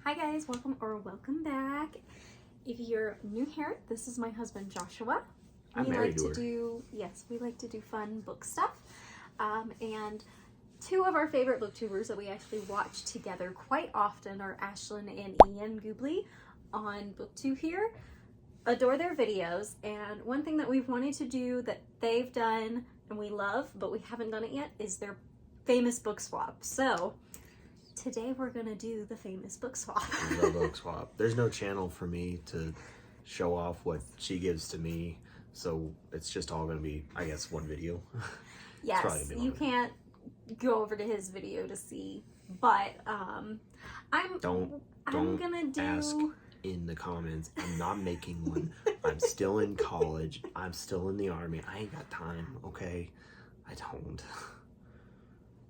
Hi guys, welcome back. If you're new here, this is my husband Joshua. I'm married to her. We like to do fun book stuff. And two of our favorite booktubers that we actually watch together quite often are Ashlynn and Ian on Booktube here. Adore their videos, and one thing that we've wanted to do that they've done and we love, but we haven't done it yet, is their famous book swap. So today we're gonna do the famous book swap. The book swap. There's no channel for me to show off what she gives to me, so it's just all gonna be, I guess, one video. Yes, you can't go over to his video to see, but I'm gonna do. Ask in the comments. I'm not making one. I'm still in college. I'm still in the army. I ain't got time. Okay, I don't.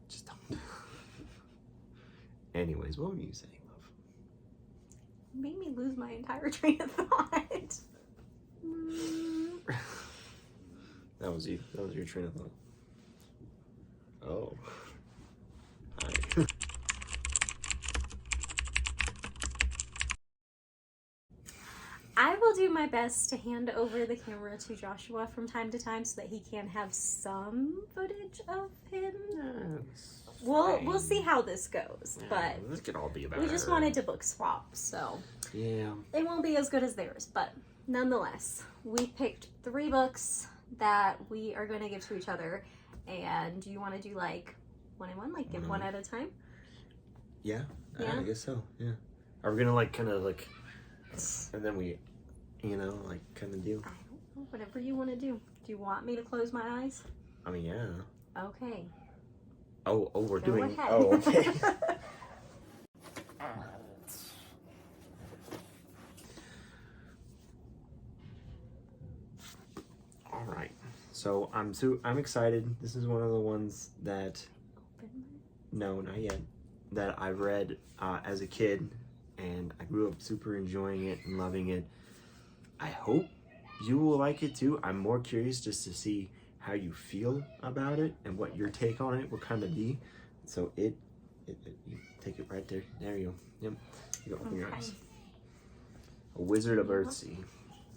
Just don't. Anyways, what were you saying, love? You made me lose my entire train of thought. That was you. That was your train of thought. Oh. Hi. I will do my best to hand over the camera to Joshua from time to time so that he can have some footage of him. We'll see how this goes, but this could all be about we just wanted to book swap, so yeah, it won't be as good as theirs, but nonetheless, we picked 3 books that we are going to give to each other. And do you want to do like one and one, like give one at a time? Yeah, I guess so. Yeah. Are we gonna like kind of like, and then we, like kind of do? I don't know. Whatever you want to do. Do you want me to close my eyes? I mean, yeah. Okay. Oh, we're Go doing. ahead. Oh, okay. All right. So I'm excited. This is one of the ones that, no, not yet, that I read as a kid, and I grew up super enjoying it and loving it. I hope you will like it too. I'm more curious just to see how you feel about it and what your take on it will kind of be. So you take it right there. There you go. Yep. You go open your eyes. A Wizard of Earthsea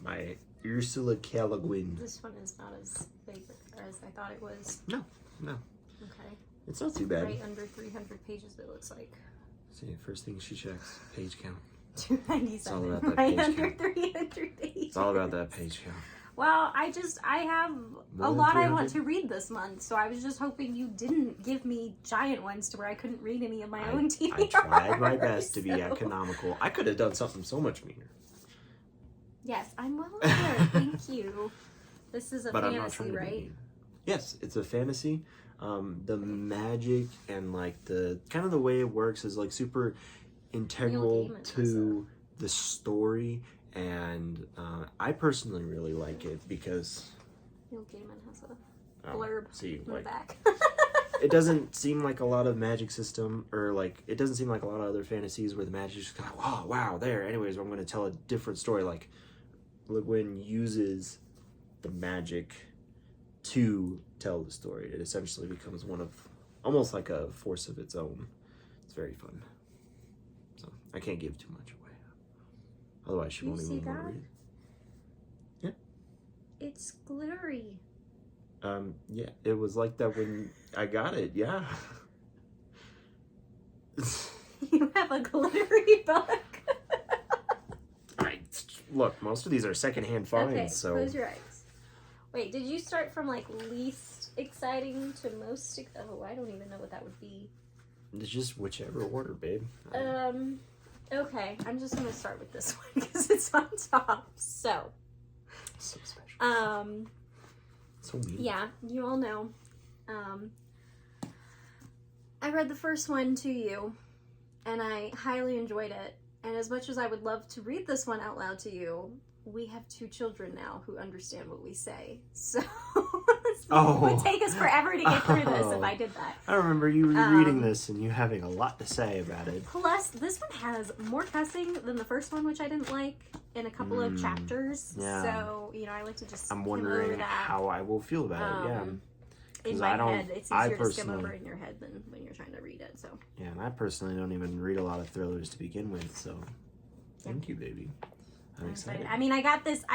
by Ursula K. Le Guin. This one is not as big as I thought it was. No. Okay. It's not too bad. Right under 300 pages, it looks like. See, first thing she checks, page count. 297. It's all about that right page under count. 300 pages. It's all about that page count. Well, I have More a than lot I 300? want to read this month, so I was just hoping you didn't give me giant ones to where I couldn't read any of my own TBRs. I tried my best to be economical. I could have done something so much meaner. Yes, I'm well aware. Thank you. This is a But I'm not fantasy, trying to be right? mean. Yes, it's a fantasy. The magic and like the kind of the way it works is like super integral to the story, and I personally really like it because Neil Gaiman has a blurb in the back. It doesn't seem like a lot of magic system, or like it doesn't seem like a lot of other fantasies where the magic is just kind of wow there. Anyways, I'm going to tell a different story. Like Liqwyd uses the magic to tell the story. It essentially becomes one of almost like a force of its own. It's very fun. So I can't give too much away. Otherwise, she won't even want to read it. Yeah. It's glittery. Yeah, it was like that when I got it. Yeah. You have a glittery book. Look, most of these are secondhand finds. Okay, so close your eyes. Wait, did you start from like least exciting to most? Oh, I don't even know what that would be. It's just whichever order, babe. Okay, I'm just gonna start with this one because it's on top. So special. So mean. Yeah, you all know. I read the first one to you, and I highly enjoyed it. And as much as I would love to read this one out loud to you, we have 2 children now who understand what we say. So it would take us forever to get through this if I did that. I remember you reading this and you having a lot to say about it. Plus, this one has more cussing than the first one, which I didn't like, in a couple of chapters. Yeah. So, I like to just I'm wondering how I will feel about it, yeah. in my head, it's easier to skim over in your head than when you're trying to read it. So yeah, and I personally don't even read a lot of thrillers to begin with. So thank you, baby. I'm excited. I mean, I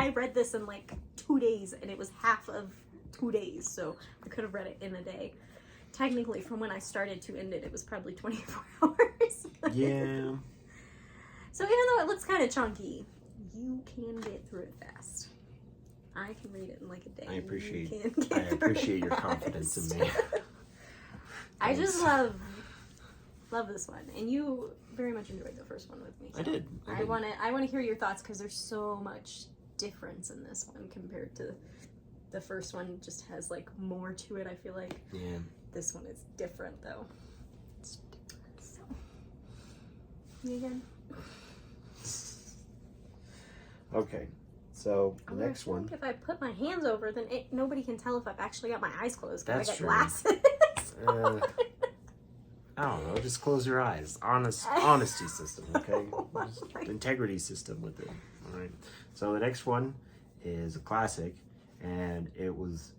read this in like 2 days, and it was half of 2 days, so I could have read it in a day. Technically, from when I started to end it, it was probably 24 hours. Yeah. So even though it looks kind of chunky, you can get through it fast. I can read it in like a day. I appreciate your confidence in me. I just love this one, and you very much enjoyed the first one with me. So I did. I want to hear your thoughts because there's so much difference in this one compared to the first one. It just has like more to it. I feel like. Yeah. This one is different though. It's different. So, me again. Okay. So the next one. If I put my hands over, then nobody can tell if I've actually got my eyes closed. That's I got true. glasses. I don't know. Just close your eyes. Honesty system. Okay. Integrity system with it. All right. So the next one is a classic, and it was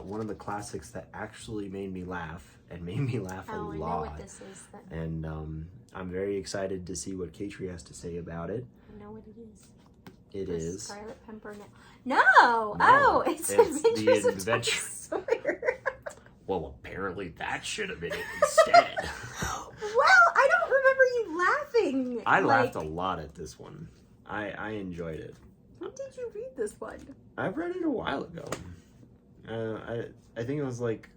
one of the classics that actually made me laugh and made me laugh a lot. I know what this is. And I'm very excited to see what Katri has to say about it. I know what it is. It is Scarlet Pimpernel. No! Oh, it's Adventures the of Tom Sawyer. Well, apparently that should have been it instead. Well, I don't remember you laughing. I laughed a lot at this one. I enjoyed it. When did you read this one? I read it a while ago. I think it was like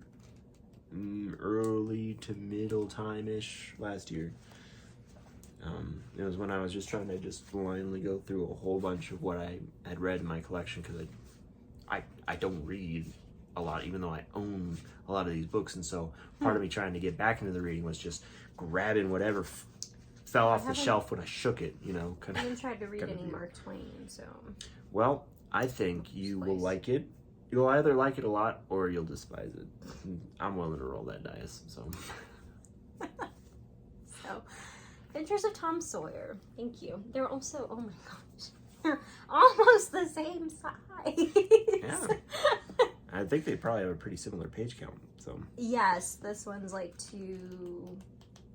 early to middle time-ish last year. It was when I was just trying to just blindly go through a whole bunch of what I had read in my collection, because I don't read a lot, even though I own a lot of these books, and so part of me trying to get back into the reading was just grabbing whatever fell off the shelf when I shook it, you know. I haven't tried to read any Mark Twain, so... Well, I think you will like it. You'll either like it a lot or you'll despise it. I'm willing to roll that dice, so... So, Adventures of Tom Sawyer. Thank you. They're also, oh my gosh, they're almost the same size. Yeah. I think they probably have a pretty similar page count, so... Yes, this one's like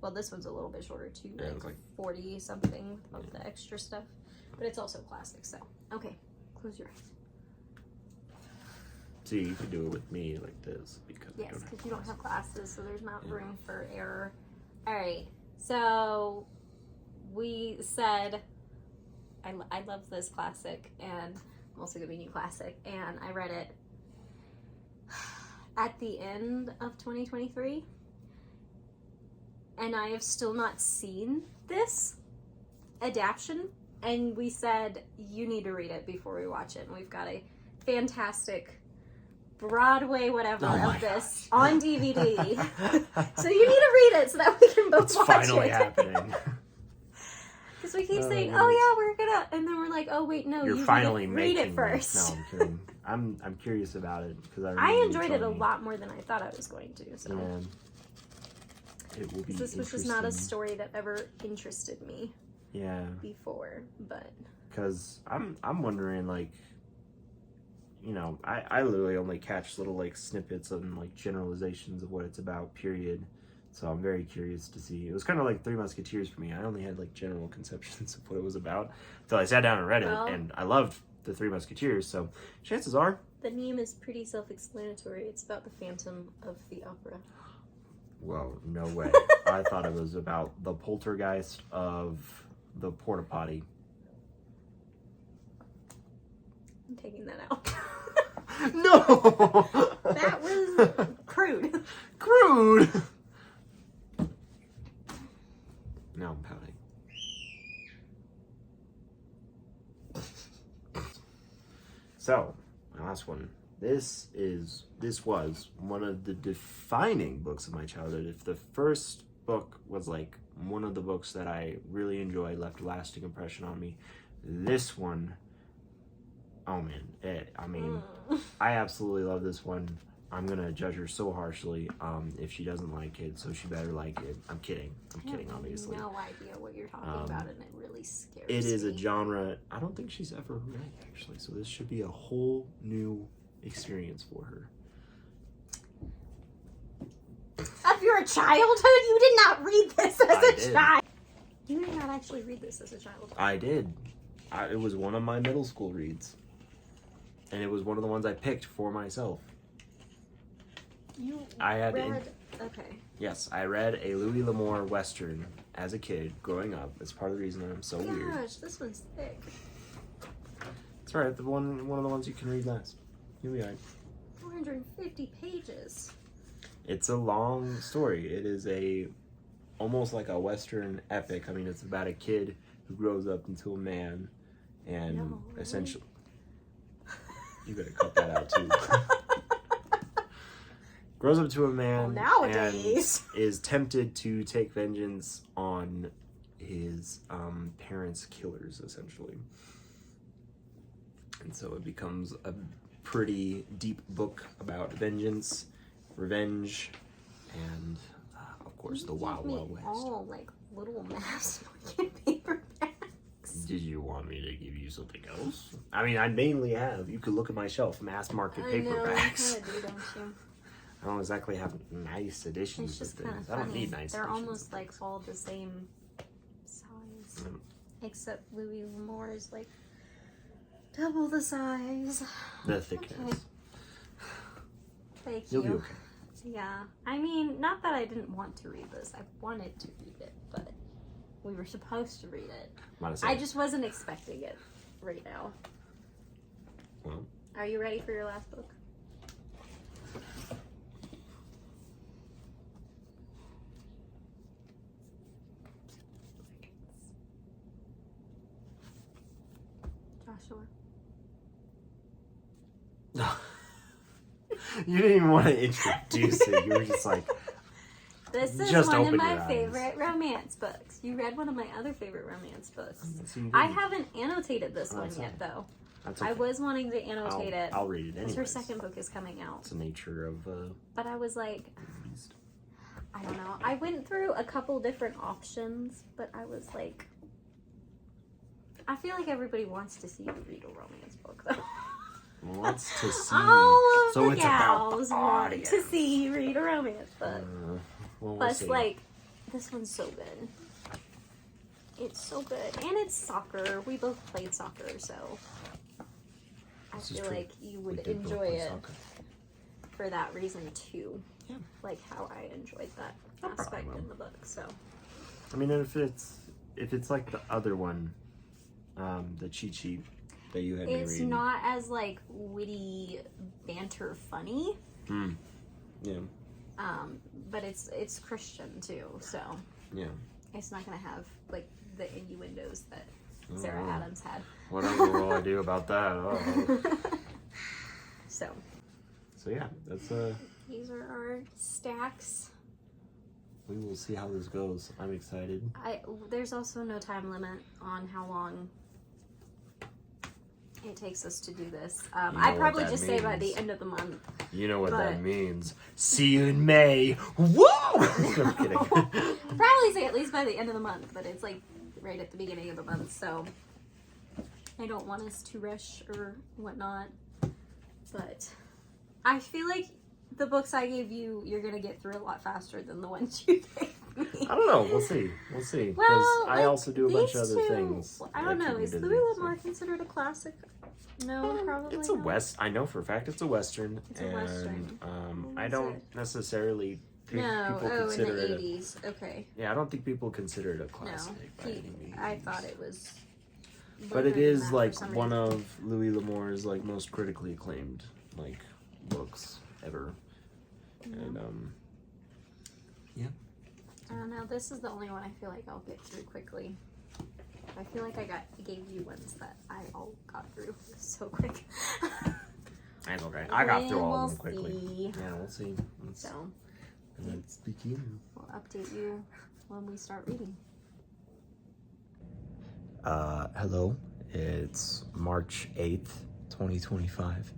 well, this one's a little bit shorter too, like 40 something of the extra stuff, but it's also classic. So okay, close your eyes. See, you could do it with me like this because you don't have glasses, so there's not room for error. All right, so we said I love this classic, and I'm also gonna be a new classic, and I read it at the end of 2023. And I have still not seen this adaptation. And we said, you need to read it before we watch it. And we've got a fantastic Broadway whatever of this on DVD. So you need to read it so that we can both watch it. It's finally happening. Because we keep saying, oh yeah, we're gonna, and then we're like, oh wait, no, you're finally read it first. No, I'm kidding. I'm curious about it because I enjoyed it a lot more than I thought I was going to. So. Yeah. It will be this was not a story that ever interested me. Yeah. Before, but because I'm wondering, like, you know, I literally only catch little like snippets and like generalizations of what it's about. Period. So I'm very curious to see. It was kind of like Three Musketeers for me. I only had like general conceptions of what it was about until I sat down and read it, and I loved the Three Musketeers. So chances are the name is pretty self-explanatory. It's about the Phantom of the Opera. Well, no way. I thought it was about the poltergeist of the porta potty. I'm taking that out. No! That was crude. Crude! Now I'm pouting. So, my last one. This was one of the defining books of my childhood. If the first book was like one of the books that I really enjoyed, left a lasting impression on me, this one, oh man, I absolutely love this one. I'm gonna judge her so harshly if she doesn't like it, so she better like it. I'm kidding, obviously. I have no idea what you're talking about, and it really scares me. It is a genre I don't think she's ever read, actually, so this should be a whole new experience for her. your childhood? You did not read this as I a did. child. You did not actually read this as a child. I did. It was one of my middle school reads. And it was one of the ones I picked for myself. Okay. Yes, I read a Louis L'Amour Western as a kid growing up. That's part of the reason that I'm so weird. Gosh, this one's thick. It's alright, one of the ones you can read last. You'll be alright. 450 pages. It's a long story. It is almost like a Western epic. I mean, it's about a kid who grows up into a man and No, really? essentially... You gotta cut that out too. Grows up to a man nowadays. and is tempted to take vengeance on his parents' killers, essentially. And so it becomes a pretty deep book about vengeance, revenge, and of course the Wild Wild West. All like little mass market paperbacks. Did you want me to give you something else? I mean, I mainly have. You could look at my shelf, mass market paperbacks. I know, you do, don't you? I don't exactly have nice editions It's just of kind things. of I funny. don't need nice They're editions. almost like all the same size, except Louis L'Amour is like double the size. The thickness. Thank You'll you. be okay. Yeah, I mean, not that I didn't want to read this. I wanted to read it, but we were supposed to read it. I just wasn't expecting it right now. Well, are you ready for your last book? Joshua. You didn't even want to introduce it. You were just like, This is just one of open my your eyes. favorite romance books. You read one of my other favorite romance books. So you I didn't. haven't annotated this one that's yet, fine. though. That's okay. I was wanting to annotate it. I'll read it Because anyways. her second book is coming out. It's the nature of But I was like, beast. I don't know. I went through a couple different options, but I was like, I feel like everybody wants to see you read a romance book, though. Wants to see. All of So the it's about gals the want audience. to see you read a romance book. Well, we'll Plus, see. like, this one's so good. It's so good. And it's soccer. We both played soccer, so I This is feel true. like you We would did both enjoy play it soccer. for that reason, too. Yeah. Like how I enjoyed that I probably aspect will. in the book, so. I mean, if it's like the other one, the cheat sheet that you had me It's reading. not as, like, witty banter funny. Yeah. But it's Christian, too, so. Yeah. It's not gonna have, like, the innuendos that Sarah Adams had. Whatever will I do about that? Oh. So Yeah, that's these are our stacks. we will see how this goes. I'm excited. There's also no time limit on how long it takes us to do this. You know I'd what probably that just say by the means. end of the month. You know what that But- means. See you in May. Whoa! No, I'm kidding. Probably say at least by the end of the month, but it's like right at the beginning of the month, so I don't want us to rush or whatnot. But I feel like the books I gave you, you're gonna get through a lot faster than the ones you gave me. I don't know. We'll see. We'll see. Because Well, I like, also do a bunch of these other two- things. I don't that know. keep Is me Louis busy, L'Amour considered a classic? No, probably It's a not. West. I know for a fact it's a Western. It's a Western. And When I was don't it? necessarily think No, people in consider the it. 80s. Okay. Yeah, I don't think people consider it a No, classic by any means. I thought it was. But it later than is that for like some one reason. of Louis L'Amour's like most critically acclaimed like books ever. And yeah. I don't know. This is the only one I feel like I'll get through quickly. I feel like I gave you ones that I all got through so quick. That's okay. I got through all of them We'll quickly. see. Yeah, we'll see. So Let's begin. we'll update you when we start reading. Hello. It's March 8th, 2025.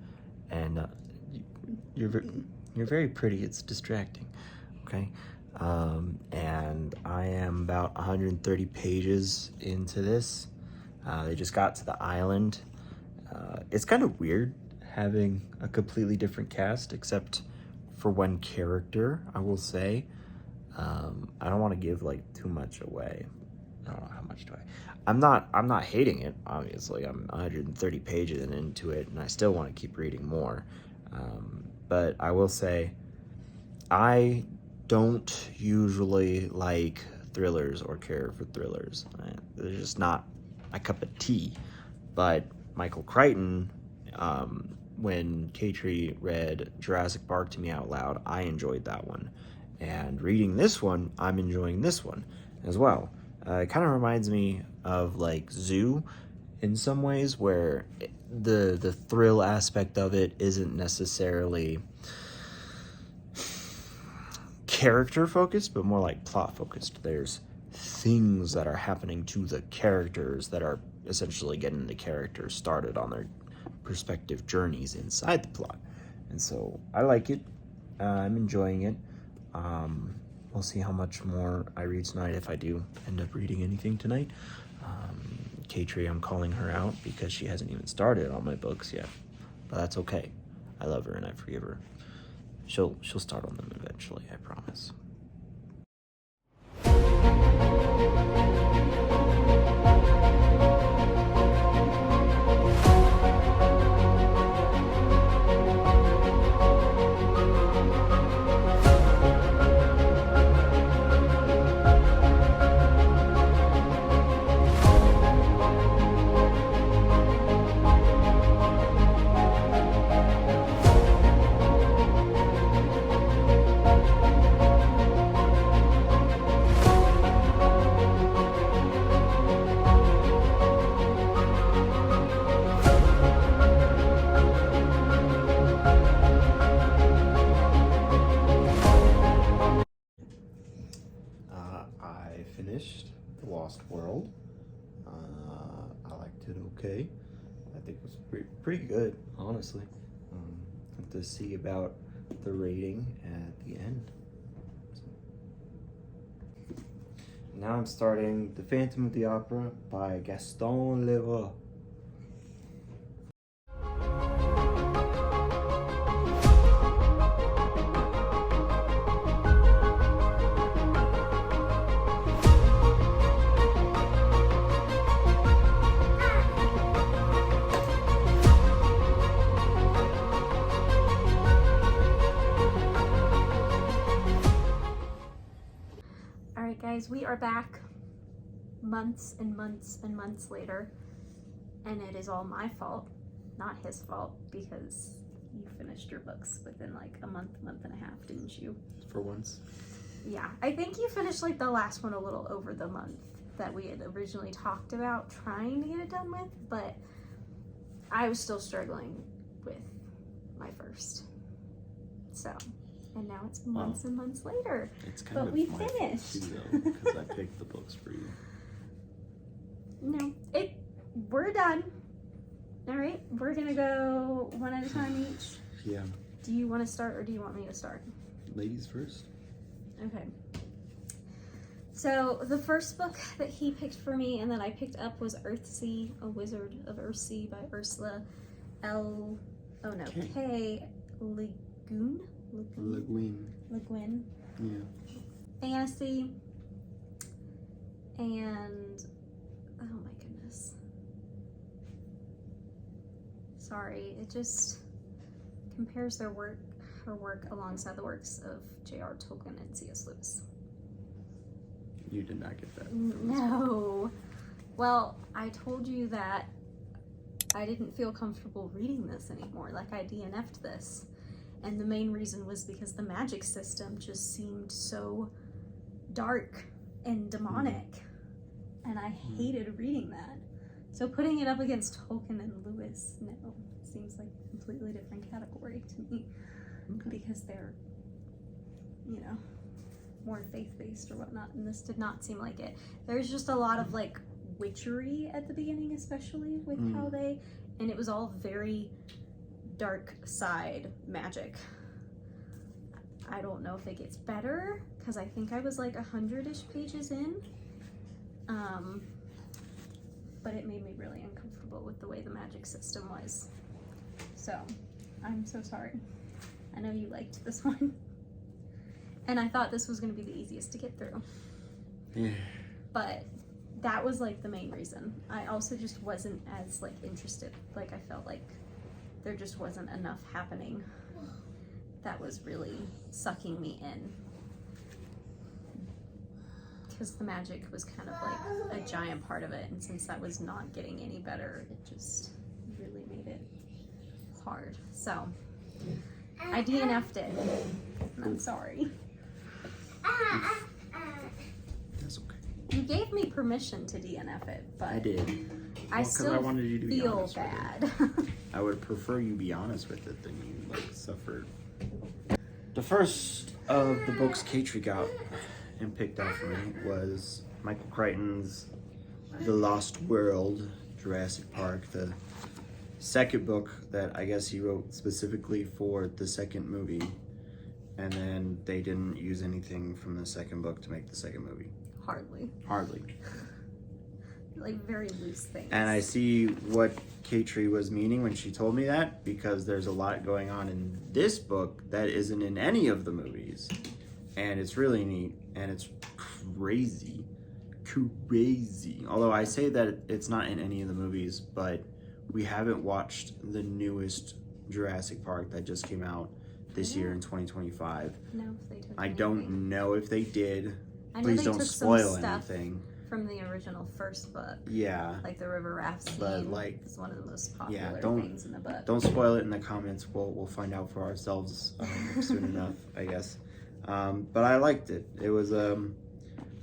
And you're very pretty. It's distracting. Okay. And I am about 130 pages into this. They just got to the island. It's kind of weird having a completely different cast, except for one character, I will say. I don't want to give like too much away. I don't know how much do I. I'm not hating it. Obviously, I'm 130 pages into it, and I still want to keep reading more. But I will say, I don't usually like thrillers or care for thrillers. They're just not my cup of tea. But Michael Crichton, when Katrie read Jurassic Park to me out loud, I enjoyed that one. And reading this one, I'm enjoying this one as well. It kind of reminds me of like Zoo in some ways, where the thrill aspect of it isn't necessarily character focused, but more like plot focused. There's things that are happening to the characters that are essentially getting the characters started on their respective journeys inside the plot. And so I like it. I'm enjoying it. We'll see how much more I read tonight, if I do end up reading anything tonight. Katrie, I'm calling her out because she hasn't even started on my books yet. But that's okay. I love her and I forgive her. She'll start on them eventually, I promise. I finished The Lost World. I liked it okay. I think it was pretty good, honestly. Have to see about the rating at the end. Now I'm starting The Phantom of the Opera by Gaston Leroux. Guys, we are back months and months and months later, and it is all my fault, not his fault, because you finished your books within like a month and a half, didn't you? For once. Yeah, I think you finished like the last one a little over the month that we had originally talked about trying to get it done with, but I was still struggling with my first. So, and now it's months and months later. It's kind but of we my finished. fault too, though, because I picked the books for you. No, we're done. All right, we're gonna go one at a time each. Yeah. Do you want to start or do you want me to start? Ladies first. Okay. So the first book that he picked for me and that I picked up was Earthsea, A Wizard of Earthsea by Ursula K. Le Guin. Yeah. Fantasy. And oh my goodness. Sorry, it just compares her work alongside the works of J.R. Tolkien and C.S. Lewis. You did not get that. No. Well, I told you that I didn't feel comfortable reading this anymore. Like, I DNF'd this. And the main reason was because the magic system just seemed so dark and demonic. And I hated reading that. So putting it up against Tolkien and Lewis, no, seems like a completely different category to me. Okay. Because they're, you know, more faith-based or whatnot, and this did not seem like it. There's just a lot of like witchery at the beginning, especially with how they, and it was all very dark side magic. I don't know if it gets better because I think I was like 100-ish pages in, but it made me really uncomfortable with the way the magic system was. So I'm so sorry. I know you liked this one. And I thought this was going to be the easiest to get through. Yeah. But that was like the main reason. I also just wasn't as like interested. Like I felt like there just wasn't enough happening that was really sucking me in. Because the magic was kind of like a giant part of it, and since that was not getting any better, it just really made it hard. So I DNF'd it, and I'm sorry. That's okay. You gave me permission to DNF it, but I did. I still I wanted you to be feel honest bad. with it. I would prefer you be honest with it than you like suffered. The first of the books Katri got and picked out for me was Michael Crichton's The Lost World, Jurassic Park, the second book that I guess he wrote specifically for the second movie, and then they didn't use anything from the second book to make the second movie. Hardly. Like very loose things. And I see what Katri was meaning when she told me that, because there's a lot going on in this book that isn't in any of the movies. And it's really neat, and it's crazy. Although I say that it's not in any of the movies, but we haven't watched the newest Jurassic Park that just came out this year in 2025. No, if they took I anything. don't know if they did. I know Please they don't took spoil some stuff anything. from the original first book. Yeah. Like the river raft scene. But, like, is one of the most popular don't- things in the book. Don't spoil it in the comments. We'll find out for ourselves soon enough, I guess. But I liked it. It was a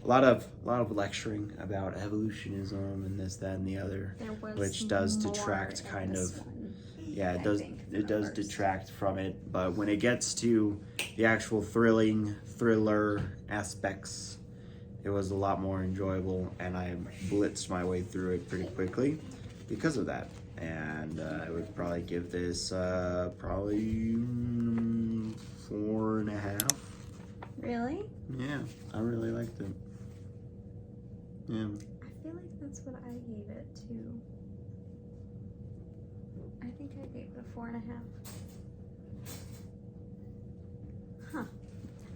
lot of lecturing about evolutionism and this, that, and the other, There was which does more detract in kind this of. one, Yeah, I it does. think, than It the does first. detract from it. But when it gets to the actual thriller aspects, it was a lot more enjoyable, and I blitzed my way through it pretty quickly because of that. And I would probably give this 4.5. Really? Yeah, I really liked it. Yeah. I feel like that's what I gave it to. I think I gave it a 4.5. Huh.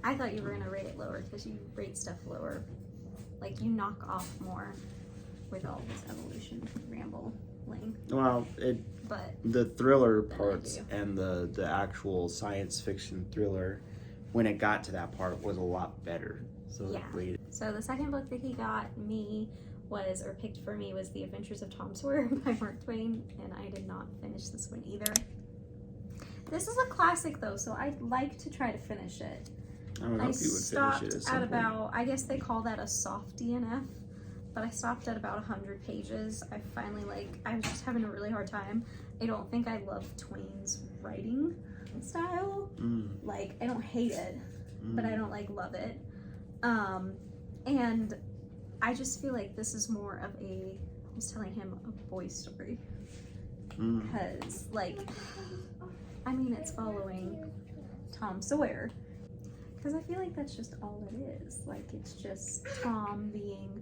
I thought you were going to rate it lower because you rate stuff lower. Like you knock off more with all this evolution rambling. Well, But the thriller Than I parts do. and the actual science fiction thriller, when it got to that part, was a lot better. So Yeah. wait. So the second book that he got me was, or picked for me, was The Adventures of Tom Sawyer by Mark Twain, and I did not finish this one either. This is a classic though, so I'd like to try to finish it. I would I hope you would stopped finish it at some at point. about, I guess they call that a soft DNF, but I stopped at about 100 pages. I finally, I was just having a really hard time. I don't think I love Twain's writing style. Like, I don't hate it, but I don't, love it. And I just feel like this is more of I was telling him, a boy story. Because, I mean, it's following Tom Sawyer. Because I feel like that's just all it is. Like, it's just Tom being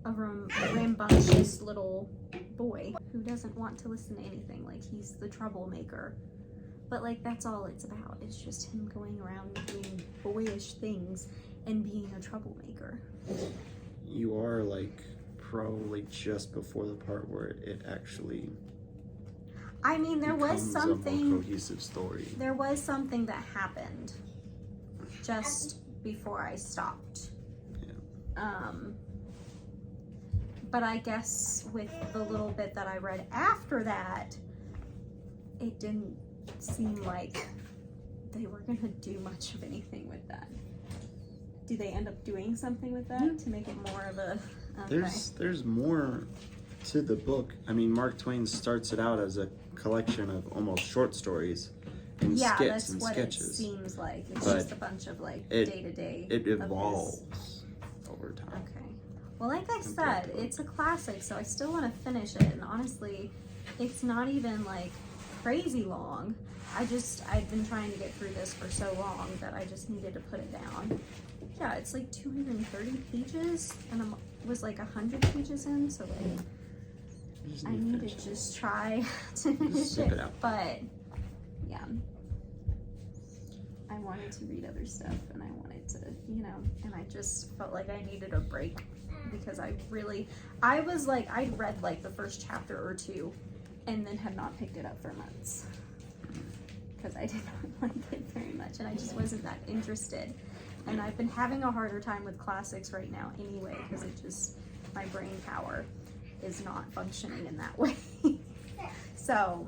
a rambunctious little boy who doesn't want to listen to anything. Like, he's the troublemaker. But, that's all it's about. It's just him going around doing boyish things and being a troublemaker. You are, probably just before the part where it actually I mean, there was becomes a something... more cohesive story. There was something that happened just before I stopped. Yeah. But I guess with the little bit that I read after that, it didn't seem like they were gonna do much of anything with that. Do they end up doing something with that to make it more of a... Okay. There's more to the book. I mean, Mark Twain starts it out as a collection of almost short stories and Yeah, skits that's and what sketches. it seems like. It's But just a bunch of day-to-day. It of his- evolves over time. Okay. Well, like I Compared said, to- it's a classic, so I still want to finish it. And honestly, it's not even crazy long. I've been trying to get through this for so long that I just needed to put it down. Yeah, it's 230 pages, and I was 100 pages in, so You just I need need finish to it. just try to finish snip it out. But yeah, I wanted to read other stuff, and I wanted to, you know, and I just felt like I needed a break because I was like, I'd read like the first chapter or two and then had not picked it up for months because I did not like it very much and I just wasn't that interested. And I've been having a harder time with classics right now anyway because it just, my brain power is not functioning in that way. So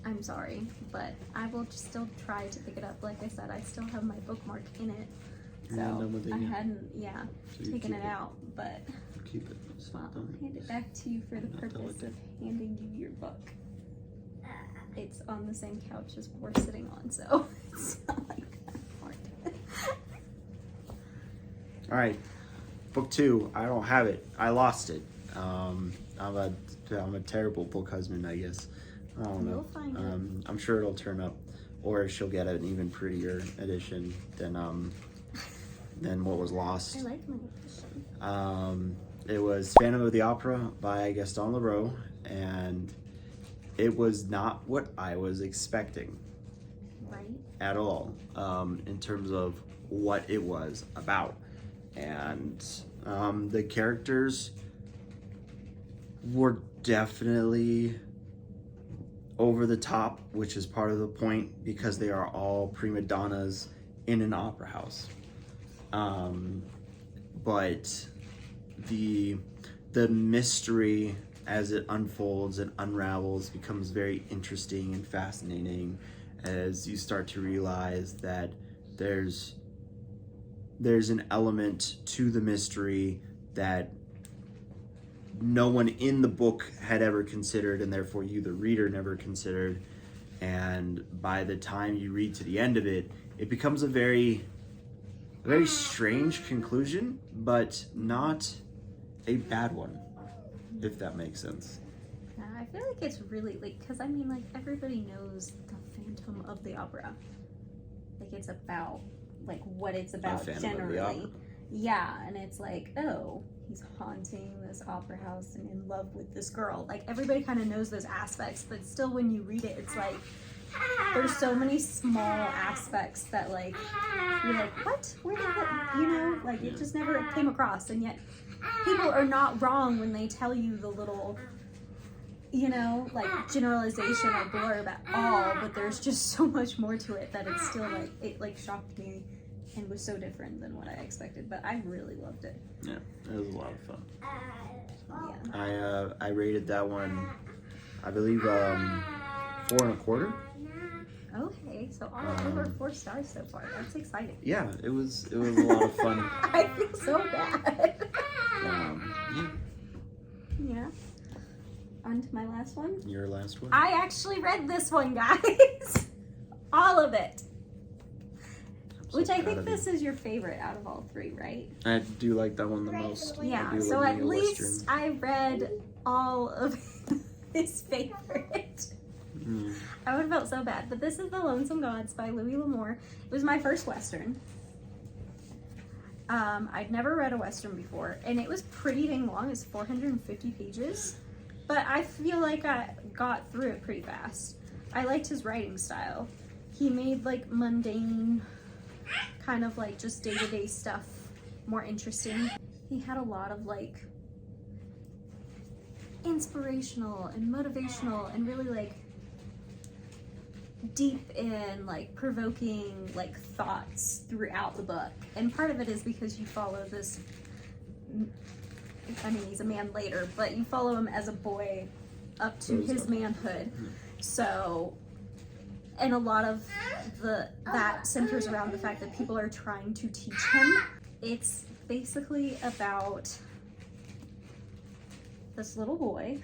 I'm sorry, but I will just still try to pick it up. Like I said, I still have my bookmark in it. So I hadn't, So taken it out, but keep it. well, I'll hand it back to you for the purpose of handing you your book. It's on the same couch as we're sitting on, so it's not like that hard. All right, book 2. I don't have it. I lost it. I'm a terrible book husband, I guess. I don't know. You'll find it. I'm sure it'll turn up, or she'll get an even prettier edition than what was lost. I like my edition. It was Phantom of the Opera by Gaston Leroux, and it was not what I was expecting. Right. At all, in terms of what it was about. And the characters were definitely over the top, which is part of the point because they are all prima donnas in an opera house. But the mystery as it unfolds and unravels becomes very interesting and fascinating as you start to realize that there's an element to the mystery that no one in the book had ever considered, and therefore you, the reader, never considered. And by the time you read to the end of it, it becomes a very strange conclusion, but not a bad one, if that makes sense. Yeah, I feel like it's really, like, because I mean, like, everybody knows the Phantom of the Opera. Like, it's about, like, what it's about generally. Yeah, and it's like, oh, he's haunting this opera house and in love with this girl. Like, everybody kind of knows those aspects, but still when you read it, it's like, there's so many small aspects that, like, you're like, what? Where the heck? You know, like, it just never came across. And yet, people are not wrong when they tell you the little, you know, like, generalization or blurb at all, but there's just so much more to it that it's still, like, it, like, shocked me and was so different than what I expected, but I really loved it. Yeah, it was a lot of fun. Yeah. I rated that one, I believe, 4.25. Okay, so all over 4 stars so far. That's exciting. Yeah, it was a lot of fun. I feel so bad. Yeah. On to my last one. Your last one? I actually read this one, guys. All of it. Which I think this is your favorite out of all 3, right? I do like that one the most. Yeah, so at least I read all of his favorite. I would have felt so bad. But this is The Lonesome Gods by Louis L'Amour. It was my first Western. I'd never read a Western before, and it was pretty dang long. It's 450 pages. But I feel like I got through it pretty fast. I liked his writing style. He made, like, mundane, kind of like just day-to-day stuff more interesting. He had a lot of, like, inspirational and motivational and really, like, deep in, like, provoking, like, thoughts throughout the book. And part of it is because you follow this, I mean, he's a man later, but you follow him as a boy up to his manhood. So, and a lot of that centers around the fact that people are trying to teach him. It's basically about this little boy,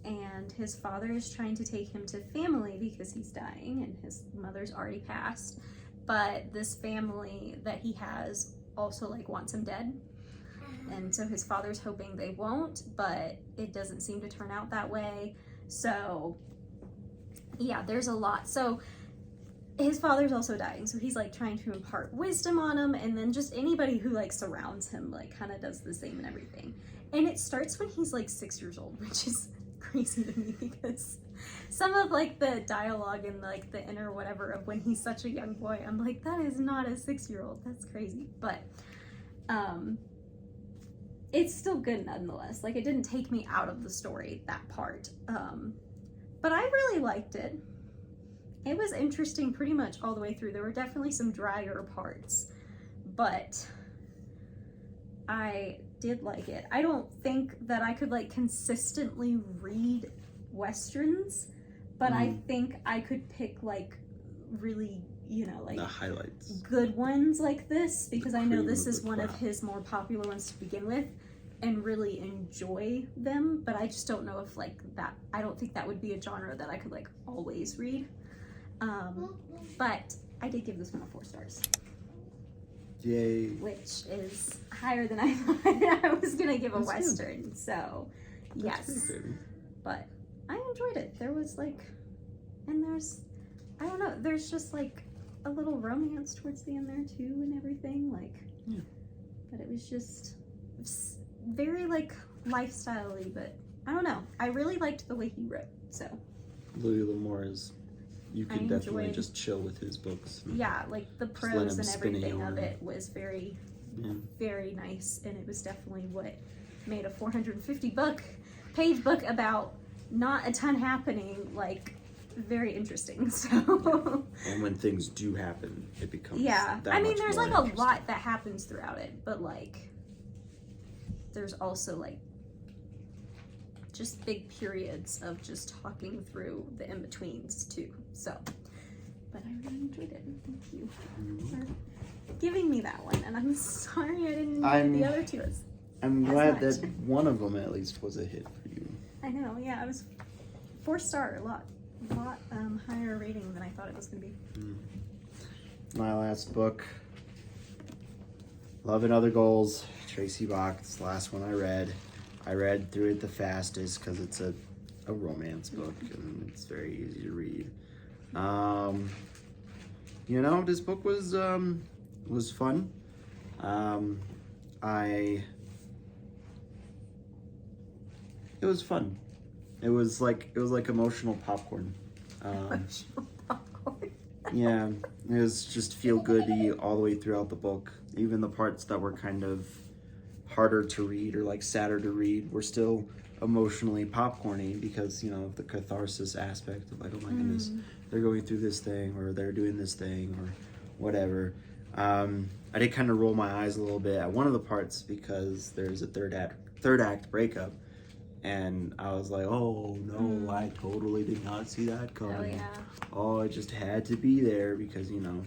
and his father is trying to take him to family because he's dying and his mother's already passed. But this family that he has also, like, wants him dead. And so his father's hoping they won't, but it doesn't seem to turn out that way. So yeah, there's a lot. So his father's also dying, so he's, like, trying to impart wisdom on him, and then just anybody who, like, surrounds him, like, kind of does the same and everything. And it starts when he's, like, 6 years old, which is crazy to me because some of like the dialogue and like the inner whatever of when he's such a young boy, I'm like, that is not a 6-year-old. That's crazy. But it's still good nonetheless. Like, it didn't take me out of the story, that part. But I really liked it. It was interesting pretty much all the way through. There were definitely some drier parts, but I did like it. I don't think that I could like consistently read Westerns, but I think I could pick like really, you know, like the highlights, good ones like this, because I know this is one of crop. his more popular ones to begin with and really enjoy them, but I just don't know if like that, I don't think that would be a genre that I could like always read. But I did give this one a 4 stars. Yay. Which is higher than I thought I was gonna give a That's Western. good. So That's yes, good, baby. but I enjoyed it. There was like, and there's, I don't know, there's just like a little romance towards the end there too and everything, like, yeah. But it was just very like lifestyle-y, but I don't know, I really liked the way he wrote. So Louis L'Amour is, you I can definitely enjoyed- just chill with his books. yeah, like the let prose him and spin it everything of over. it was very Yeah. very nice, and it was definitely what made a 450-page book about not a ton happening like very interesting. So And when things do happen, it becomes yeah, that I mean much there's more like a interesting. lot that happens throughout it, but like there's also like just big periods of just talking through the in-betweens too. So, but I really enjoyed it. Thank you for giving me that one, and I'm sorry I didn't enjoy the other two. I'm as glad much. that one of them at least was a hit for you. I know, yeah, it was 4-star, a lot higher rating than I thought it was gonna be. My last book, Love and Other Goals, Tracy Bach. It's the last one I read. I read through it the fastest because it's a romance book and it's very easy to read. You know, this book was fun. It was fun. It was like emotional popcorn. Yeah, it was just feel goody all the way throughout the book. Even the parts that were kind of harder to read or like sadder to read were still emotionally popcorny because, you know, the catharsis aspect of like, oh my goodness, they're going through this thing or they're doing this thing or whatever. I did kind of roll my eyes a little bit at one of the parts because there's a third act breakup. And I was like, oh no, I totally did not see that coming. Oh yeah. Oh, it just had to be there because, you know,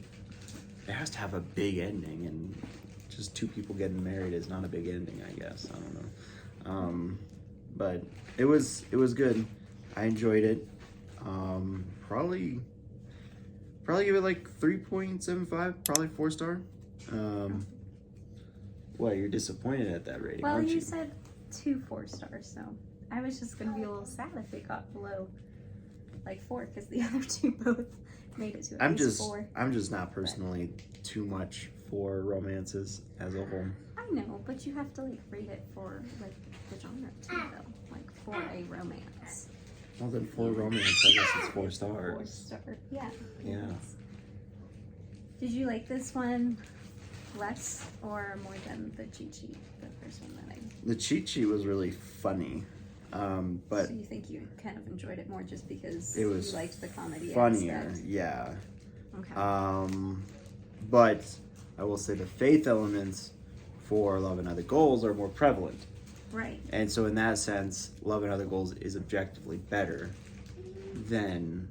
it has to have a big ending, and just 2 people getting married is not a big ending, I guess. I don't know. But it was good. I enjoyed it. Probably give it like 3.75, probably 4 star. What, you're disappointed at that rating, Well, aren't you? you said 2 4-stars, so I was just gonna be a little sad if it got below like 4, because the other 2 both made it to at least 4. I'm just not personally too much for romances as a whole. I know, but you have to like rate it for like the genre too, though. Like for a romance. Well, then for romance, I guess it's 4 stars. 4-star, yeah. Yeah. Did you like this one less or more than the cheat sheet, the first one that I? The cheat sheet was really funny, but So you think you kind of enjoyed it more just because it was you liked the comedy funnier. aspect? Yeah. Okay. But I will say the faith elements for Love and Other Goals are more prevalent. Right. And so in that sense, Love and Other Goals is objectively better than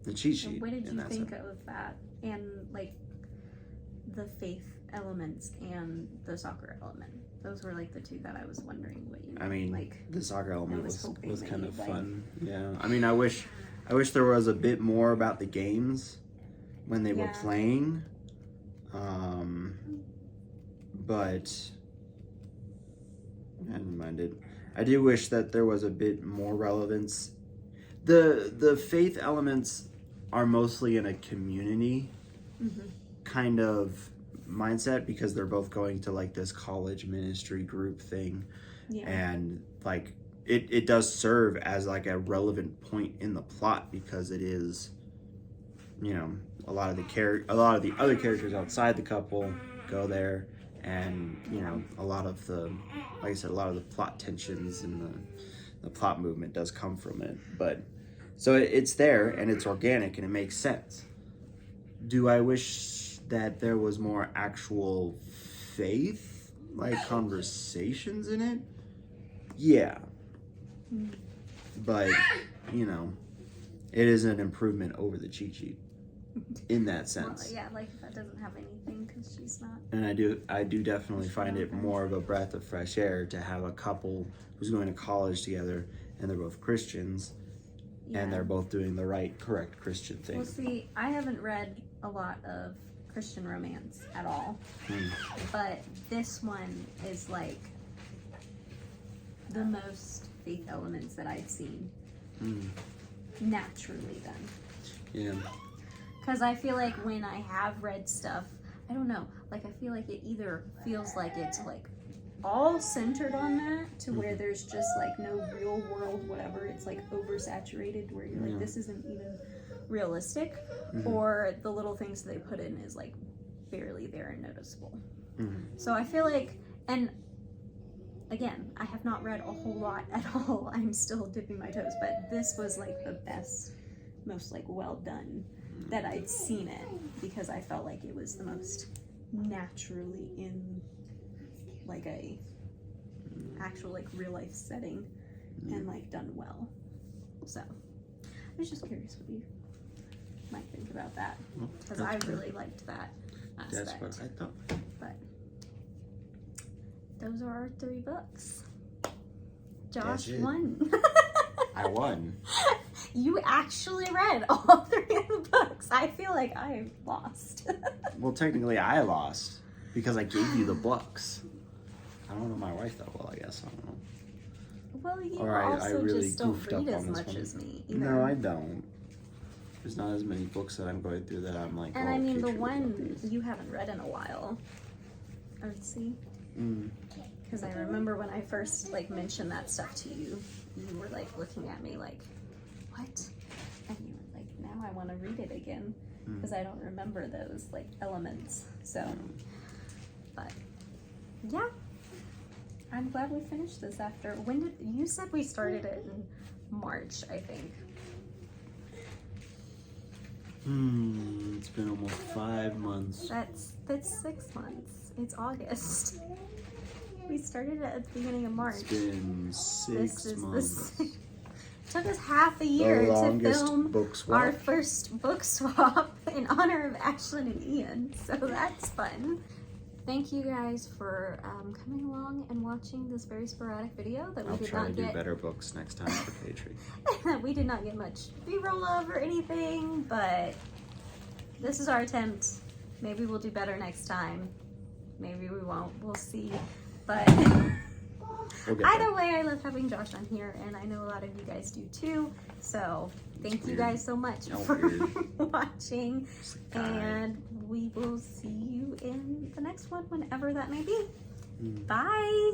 the cheat So sheet. what did in you that think sense. of that, and like the faith elements and the soccer element? Those were like the 2 that I was wondering what you. I mean, like the soccer element was was hoping that kind you'd of like. fun. Yeah. I mean, I wish there was a bit more about the games when they were Yeah. playing. But never mind it. I do wish that there was a bit more relevance. The faith elements are mostly in a community kind of mindset because they're both going to like this college ministry group thing. Yeah. And like it does serve as like a relevant point in the plot, because it is, you know, a lot of the other characters outside the couple go there, and you know, a lot of the, like I said, a lot of the plot tensions and the plot movement does come from it. But so it's there and it's organic and it makes sense. Do I wish that there was more actual faith, like conversations in it? Yeah. But, you know, it is an improvement over the cheat sheet in that sense. Well, yeah, like that doesn't have anything because she's not. And I do definitely find it more of a breath of fresh air to have a couple who's going to college together and they're both Christians, and they're both doing the correct Christian thing. Well, see, I haven't read a lot of Christian romance at all, but this one is like the most faith elements that I've seen naturally done. Yeah. Because I feel like when I have read stuff, I don't know, like I feel like it either feels like it's like all centered on that to where there's just like no real world whatever, it's like oversaturated where you're like, this isn't even realistic, or the little things they put in is like barely there and noticeable. So I feel like, and again, I have not read a whole lot at all, I'm still dipping my toes, but this was like the best, most like well done that I'd seen it, because I felt like it was the most naturally in like a actual like real life setting and like done well. So I was just curious what you might think about that, because I really liked that aspect. That's what I thought. But those are our 3 books. Josh won. I won. You actually read all 3 of the books. I feel like I lost. Well, technically I lost because I gave you the books. I don't know my wife that well, I guess. I don't know. Well, you Or also I really just don't goofed up read on as this much one. as me either. No, I don't. There's not as many books that I'm going through that I'm like, And oh, I mean, okay, the true, one you haven't read in a while, Earthsea. Because I remember when I first like mentioned that stuff to you, you were like looking at me like, what? And you were like, now I want to read it again because I don't remember those like elements. So, but yeah, I'm glad we finished this after. When did you said we started it in March? I think. It's been almost 5 months. That's 6 months. It's August. We started it at the beginning of March. It's been 6 months. It took us half a year to film book swap. our first book swap in honor of Ashlynn and Ian. So that's fun. Thank you guys for coming along and watching this very sporadic video that we I'll did try not to get. do better books next time for Patreon. That we did not get much B-roll of or anything, but this is our attempt. Maybe we'll do better next time. Maybe we won't. We'll see. But either way, I love having Josh on here, and I know a lot of you guys do too. So thank you guys so much for watching, and we will see you in the next one, whenever that may be. Bye.